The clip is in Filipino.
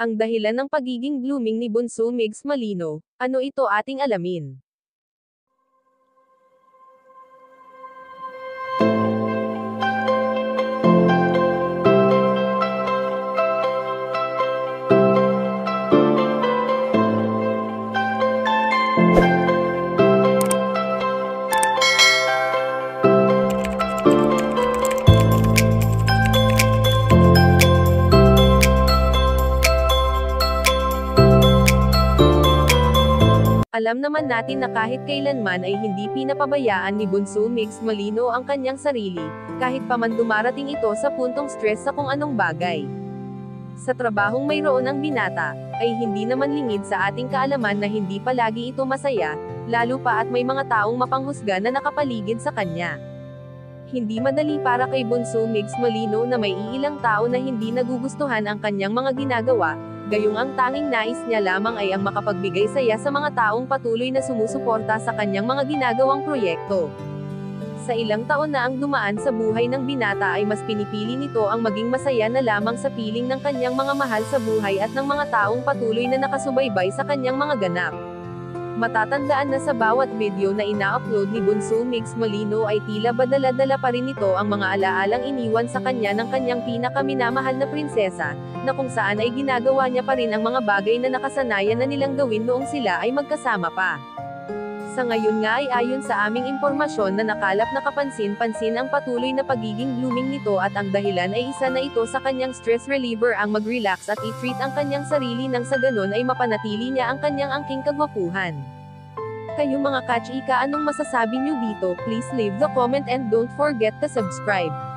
Ang dahilan ng pagiging blooming ni Bunso Migs Malino, ano ito ating alamin. Alam naman natin na kahit kailanman ay hindi pinapabayaan ni Bunso Migs Malino ang kanyang sarili, kahit pa man dumarating ito sa puntong stress sa kung anong bagay. Sa trabahong mayroon ang binata, ay hindi naman lingid sa ating kaalaman na hindi palagi ito masaya, lalo pa at may mga taong mapanghusga na nakapaligid sa kanya. Hindi madali para kay Bunso Migs Malino na may iilang tao na hindi nagugustuhan ang kanyang mga ginagawa, gayong ang tanging nais niya lamang ay ang makapagbigay saya sa mga taong patuloy na sumusuporta sa kanyang mga ginagawang proyekto. Sa ilang taon na ang dumaan sa buhay ng binata ay mas pinipili nito ang maging masaya na lamang sa piling ng kanyang mga mahal sa buhay at ng mga taong patuloy na nakasubaybay sa kanyang mga ganap. Matatandaan na sa bawat video na ina-upload ni Bunso Migs Malino ay tila ba dala-dala pa rin ito ang mga alaalang iniwan sa kanya ng kanyang pinakaminamahal na prinsesa, na kung saan ay ginagawa niya pa rin ang mga bagay na nakasanayan na nilang gawin noong sila ay magkasama pa. Sa ngayon nga ay ayon sa aming impormasyon na nakalap na kapansin-pansin ang patuloy na pagiging blooming nito at ang dahilan ay isa na ito sa kanyang stress reliever ang mag-relax at i-treat ang kanyang sarili nang sa ganon ay mapanatili niya ang kanyang angking kagwapuhan. Kayo mga kachika, anong masasabi nyo dito? Please leave the comment and don't forget to subscribe.